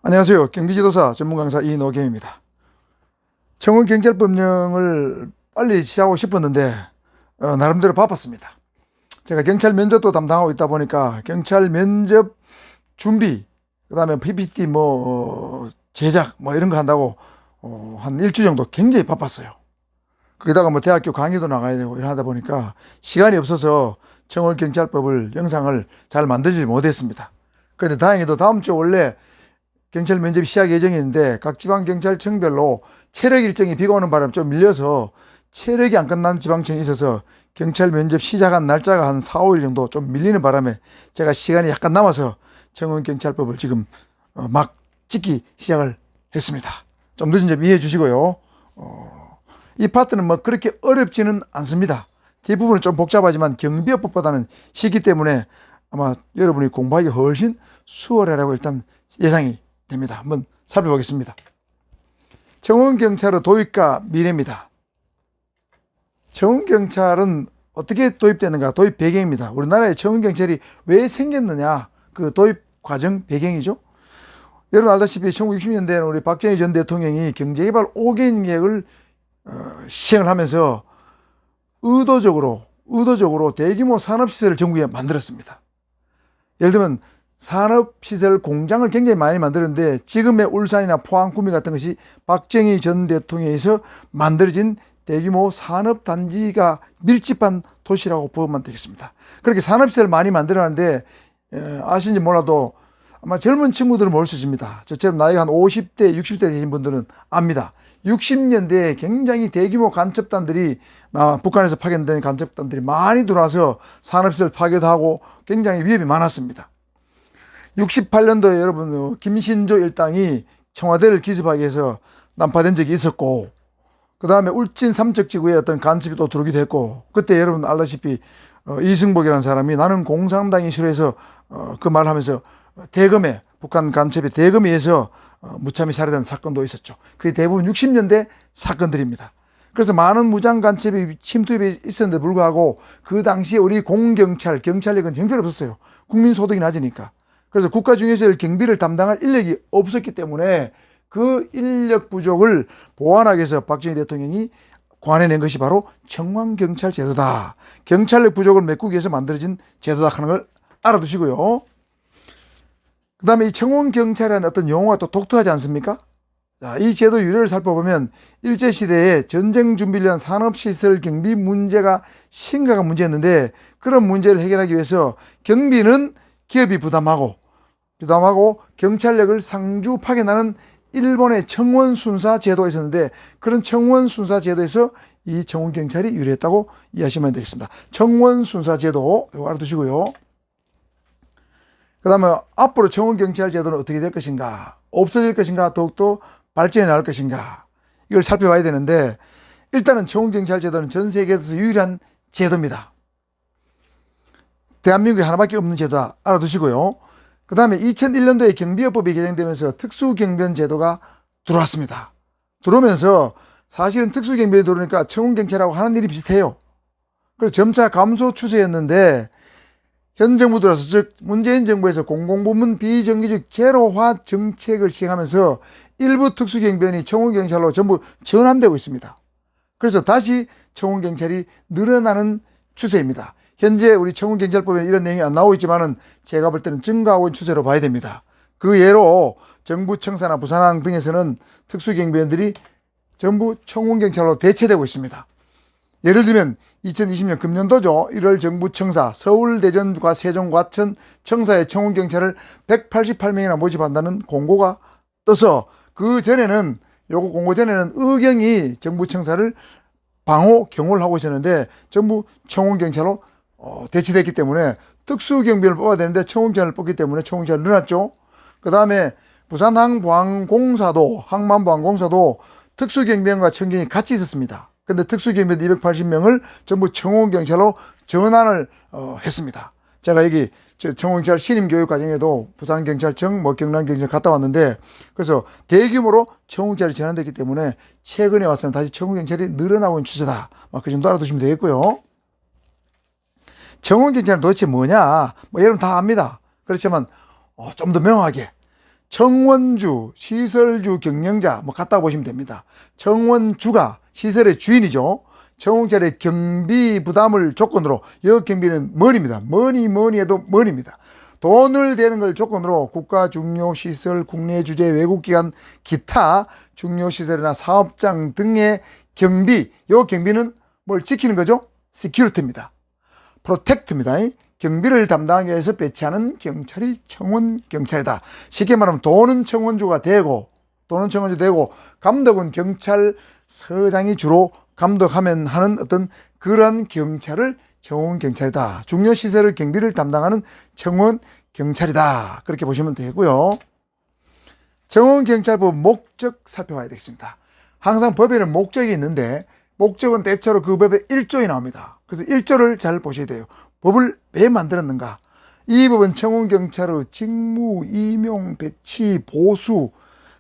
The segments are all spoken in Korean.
안녕하세요. 경기지도사 전문강사 이노경입니다. 청원경찰법령을 빨리 시작하고 싶었는데 나름대로 바빴습니다. 제가 경찰 면접도 담당하고 있다 보니까 경찰 면접 준비, 그 다음에 PPT 제작 이런 거 한다고 한 일주 정도 굉장히 바빴어요. 거기다가 대학교 강의도 나가야 되고 이러다 보니까 시간이 없어서 청원경찰법을 영상을 잘 만들지 못했습니다. 그런데 다행히도 다음 주 원래 경찰 면접 시작 예정인데 각 지방경찰청별로 체력 일정이 비가 오는 바람에 좀 밀려서 체력이 안 끝난 지방청이 있어서 경찰 면접 시작한 날짜가 한 4, 5일 정도 좀 밀리는 바람에 제가 시간이 약간 남아서 청원경찰법을 지금 막 찍기 시작을 했습니다. 좀 늦은 점 이해해 주시고요. 이 파트는 그렇게 어렵지는 않습니다. 뒷부분은 좀 복잡하지만 경비업법보다는 쉽기 때문에 아마 여러분이 공부하기 훨씬 수월하라고 일단 예상이 됩니다. 한번 살펴보겠습니다. 청원경찰의 도입과 미래입니다. 청원경찰은 어떻게 도입되는가? 도입 배경입니다. 우리나라에 청원경찰이 왜 생겼느냐? 그 도입 과정 배경이죠. 여러분 알다시피 1960년대에는 우리 박정희 전 대통령이 경제개발 5개년 계획을 시행을 하면서 의도적으로 대규모 산업시설을 전국에 만들었습니다. 예를 들면 산업시설 공장을 굉장히 많이 만들었는데 지금의 울산이나 포항, 구미 같은 것이 박정희 전 대통령에서 만들어진 대규모 산업단지가 밀집한 도시라고 보면 되겠습니다. 그렇게 산업시설을 많이 만들어놨는데 아시는지 몰라도 아마 젊은 친구들은 모를 수 있습니다. 저처럼 나이가 한 50대, 60대 되신 분들은 압니다. 60년대에 굉장히 대규모 간첩단들이 북한에서 파견된 간첩단들이 많이 들어와서 산업시설 파괴도 하고 굉장히 위협이 많았습니다. 68년도에 여러분 김신조 일당이 청와대를 기습하기 위해서 난파된 적이 있었고, 그 다음에 울진 삼척지구에 어떤 간첩이 또 들어오기도 했고, 그때 여러분 알다시피 이승복이라는 사람이 나는 공산당이 싫어해서 그 말을 하면서 대검에, 북한 간첩이 대검에 의해서 무참히 살해된 사건도 있었죠. 그게 대부분 60년대 사건들입니다. 그래서 많은 무장 간첩이 침투해 있었는데 불구하고 그 당시에 우리 경찰력은 형편없었어요. 국민 소득이 낮으니까. 그래서 국가 중에서 경비를 담당할 인력이 없었기 때문에 그 인력 부족을 보완하기 위해서 박정희 대통령이 관해낸 것이 바로 청왕경찰 제도다. 경찰력 부족을 메꾸기 위해서 만들어진 제도다 하는 걸 알아두시고요. 그 다음에 이 청원경찰이라는 어떤 용어가 또 독특하지 않습니까? 자, 이 제도 유래를 살펴보면 일제시대에 전쟁준비련 산업시설 경비 문제가 심각한 문제였는데, 그런 문제를 해결하기 위해서 경비는 기업이 부담하고 경찰력을 상주 파견하는 일본의 청원순사 제도가 있었는데, 그런 청원순사 제도에서 이 청원경찰이 유래했다고 이해하시면 되겠습니다. 청원순사 제도 이거 알아두시고요. 그 다음에 앞으로 청원경찰 제도는 어떻게 될 것인가, 없어질 것인가, 더욱더 발전해 나갈 것인가, 이걸 살펴봐야 되는데, 일단은 청원경찰 제도는 전 세계에서 유일한 제도입니다. 대한민국에 하나밖에 없는 제도다 알아두시고요. 그 다음에 2001년도에 경비업법이 개정되면서 특수경비원 제도가 들어왔습니다. 들어오면서 사실은 특수경비원이 들어오니까 청원경찰하고 하는 일이 비슷해요. 그래서 점차 감소 추세였는데, 현 정부 들어서, 즉 문재인 정부에서 공공부문 비정규직 제로화 정책을 시행하면서 일부 특수경비원이 청원경찰로 전부 전환되고 있습니다. 그래서 다시 청원경찰이 늘어나는 추세입니다. 현재 우리 청원경찰법에 이런 내용이 안 나오고 있지만은 제가 볼 때는 증가하고 있는 추세로 봐야 됩니다. 그 예로 정부 청사나 부산항 등에서는 특수경비원들이 전부 청원경찰로 대체되고 있습니다. 예를 들면 2020년 금년도죠. 1월 정부 청사, 서울, 대전과 세종, 과천 청사의 청원경찰을 188명이나 모집한다는 공고가 떠서, 그 전에는, 요거 공고 전에는 의경이 정부 청사를 방호, 경호를 하고 있었는데 전부 청원경찰로 대체됐기 때문에 특수경비원을 뽑아야 되는데 청원경찰을 뽑기 때문에 청원경찰이 늘어났죠. 그 다음에 부산항보안공사도, 항만보안공사도 특수경비원과 청경이 같이 있었습니다. 근데 특수경비원 280명을 전부 청원경찰로 전환을 했습니다. 제가 여기 청원경찰 신임 교육 과정에도 부산경찰청, 경남경찰 갔다 왔는데, 그래서 대규모로 청원경찰이 전환됐기 때문에 최근에 와서는 다시 청원경찰이 늘어나고 있는 추세다. 그 정도 알아두시면 되겠고요. 청원경찰은 도대체 뭐냐? 여러분 다 압니다. 그렇지만 좀 더 명확하게, 청원주, 시설주, 경영자 뭐 갖다 보시면 됩니다. 청원주가 시설의 주인이죠. 청원경찰의 경비 부담을 조건으로, 여 경비는 money입니다. 뭐니 해도 money입니다. 돈을 대는 걸 조건으로 국가 중요 시설, 국내 주재, 외국 기관, 기타 중요 시설이나 사업장 등의 경비, 요 경비는 뭘 지키는 거죠? security입니다. protect입니다. 경비를 담당하기 위해서 배치하는 경찰이 청원경찰이다. 쉽게 말하면 돈은 청원주가 되고, 감독은 경찰서장이 주로 감독하면 하는 어떤 그런 경찰을 청원경찰이다. 중요시설의 경비를 담당하는 청원경찰이다. 그렇게 보시면 되고요. 청원경찰법 목적 살펴봐야 되겠습니다. 항상 법에는 목적이 있는데 목적은 대체로 그 법의 1조에 나옵니다. 그래서 1조를 잘 보셔야 돼요. 법을 왜 만들었는가? 이 법은 청원경찰의 직무, 임용, 배치, 보수,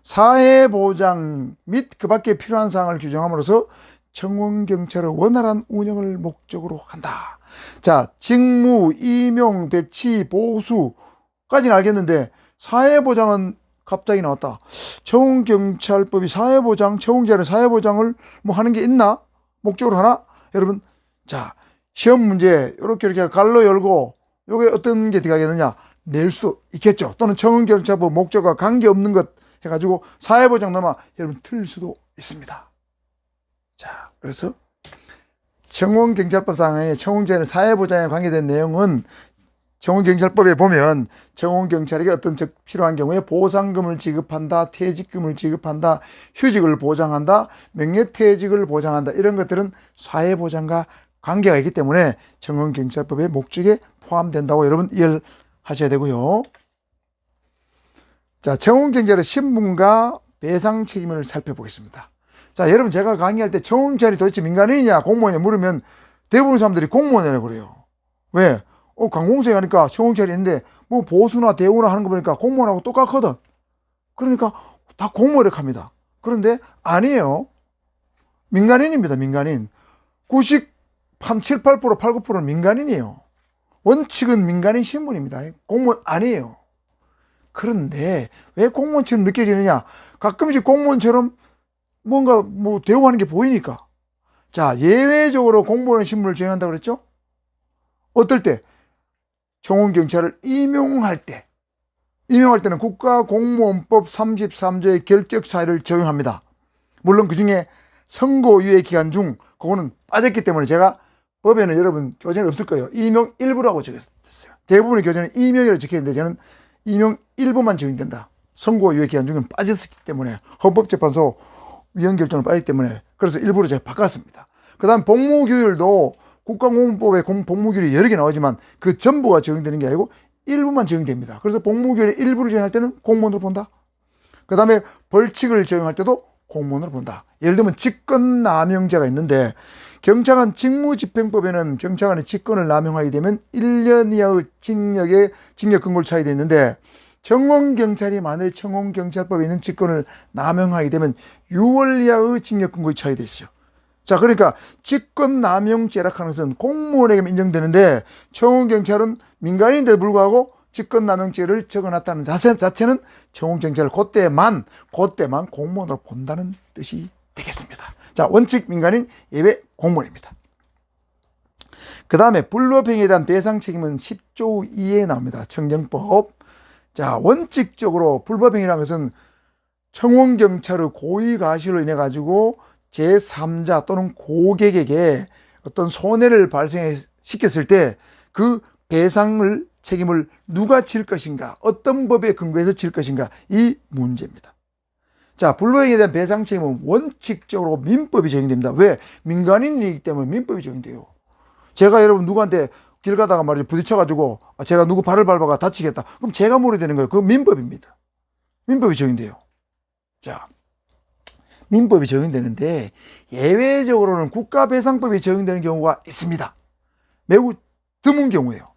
사회보장 및 그 밖에 필요한 사항을 규정함으로써 청원경찰의 원활한 운영을 목적으로 한다. 자, 직무, 임용, 배치, 보수까지는 알겠는데 사회보장은 갑자기 나왔다. 청원경찰법이 사회보장, 청원경찰의 사회보장을 뭐 하는 게 있나? 목적으로 하나? 여러분, 자, 시험 문제 이렇게 갈로 열고 요게 어떤 게 들어가겠느냐? 낼 수도 있겠죠. 또는 청원경찰법 목적과 관계없는 것 해가지고 사회보장 넘어 여러분 틀릴 수도 있습니다. 자, 그래서 청원경찰법상의 청원경찰의 사회보장에 관계된 내용은 청원경찰법에 보면 청원경찰에게 어떤 필요한 경우에 보상금을 지급한다, 퇴직금을 지급한다, 휴직을 보장한다, 명예퇴직을 보장한다, 이런 것들은 사회보장과 관계가 있기 때문에 청원경찰법의 목적에 포함된다고 여러분 이해하셔야 되고요. 자, 청원경찰의 신분과 배상 책임을 살펴보겠습니다. 자, 여러분, 제가 강의할 때 청원경찰이 도대체 민간인이냐 공무원이냐 물으면 대부분 사람들이 공무원이라고 그래요. 왜? 관공서에 가니까 청원경찰이 있는데 뭐 보수나 대우나 하는 거 보니까 공무원하고 똑같거든. 그러니까 다 공무원이라고 합니다. 그런데 아니에요. 민간인입니다. 민간인. 7, 8%, 8~9%는 민간인이에요. 원칙은 민간인 신분입니다. 공무원 아니에요. 그런데 왜 공무원처럼 느껴지느냐? 가끔씩 공무원처럼 뭔가 뭐 대우하는 게 보이니까. 자, 예외적으로 공무원 신분을 정한다고 그랬죠? 어떨 때? 청원경찰을 임용할 때는 국가공무원법 33조의 결격 사유를 적용합니다. 물론 그 중에 선고유예 기간 중 그거는 빠졌기 때문에 제가 법에는 여러분 교재는 없을 거예요. 임용 일부라고 적었어요. 대부분의 교재는 임용이라고 적혀있는데 저는 임용 일부만 적용된다. 선고유예 기간 중은 빠졌기 때문에 헌법재판소 위헌결정을 빠졌기 때문에 그래서 일부러 제가 바꿨습니다. 그 다음 복무규율도 국가공무원법에 복무규율이 여러 개 나오지만 그 전부가 적용되는 게 아니고 일부만 적용됩니다. 그래서 복무규율의 일부를 적용할 때는 공무원으로 본다. 그 다음에 벌칙을 적용할 때도 공무원으로 본다. 예를 들면 직권남용죄가 있는데 경찰관 직무집행법에는 경찰관의 직권을 남용하게 되면 1년 이하의 징역 근고를 차게 되어 있는데 청원경찰이 만일 청원경찰법에 있는 직권을 남용하게 되면 6월 이하의 징역 근고에 차게 되어 있어요. 자, 그러니까 직권남용죄라고 하는 것은 공무원에게만 인정되는데 청원경찰은 민간인인데도 불구하고 직권남용죄를 적어놨다는 자체는 청원경찰을 그때만 공무원으로 본다는 뜻이 되겠습니다. 자, 원칙 민간인, 예외 공무원입니다. 그 다음에 불법행위에 대한 배상 책임은 10조 2에 나옵니다. 청정법. 자, 원칙적으로 불법행위라는 것은 청원경찰의 고의가시로 인해 가지고 제3자 또는 고객에게 어떤 손해를 발생시켰을 때 그 배상을 책임을 누가 질 것인가, 어떤 법에 근거해서 질 것인가, 이 문제입니다. 자, 불법행위에 대한 배상 책임은 원칙적으로 민법이 적용됩니다. 왜? 민간인이기 때문에 민법이 적용돼요. 제가 여러분 누구한테 길 가다가 말이죠 부딪혀가지고 제가 누구 발을 밟아가 다치겠다. 그럼 제가 물어야 되는 거예요. 그건 민법입니다. 민법이 적용돼요. 자, 민법이 적용되는데 예외적으로는 국가배상법이 적용되는 경우가 있습니다. 매우 드문 경우예요.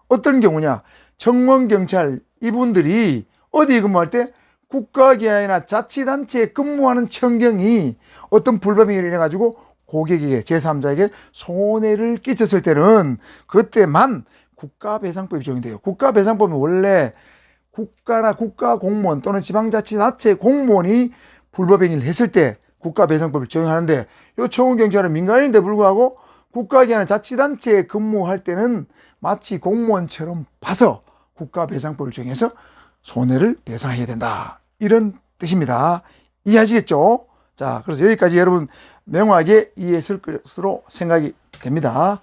어떤 경우냐? 청원경찰 이분들이 어디에 근무할 때 국가기관이나 자치단체에 근무하는 청경이 어떤 불법행위를 인해 가지고 고객에게 제3자에게 손해를 끼쳤을 때는 그때만 국가배상법이 적용돼요. 국가배상법은 원래 국가나 국가 공무원 또는 지방자치단체 공무원이 불법 행위를 했을 때 국가배상법을 적용하는데, 이 청운경찰은 민간인데 불구하고 국가기관의 자치단체에 근무할 때는 마치 공무원처럼 봐서 국가배상법을 적용해서 손해를 배상해야 된다, 이런 뜻입니다. 이해하시겠죠? 자, 그래서 여기까지 여러분 명확하게 이해했을 것으로 생각이 됩니다.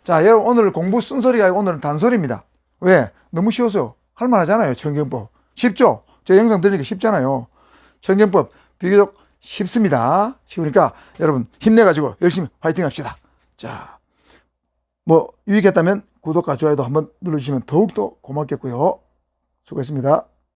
자, 여러분 오늘 공부 쓴소리가 아니고 오늘은 단소리입니다. 왜? 너무 쉬워서 할만하잖아요. 청경법 쉽죠? 제 영상 들으니까 쉽잖아요. 청경법 비교적 쉽습니다. 쉬우니까 여러분 힘내가지고 열심히 화이팅 합시다. 자, 뭐 유익했다면 구독과 좋아요도 한번 눌러주시면 더욱더 고맙겠고요. 수고했습니다.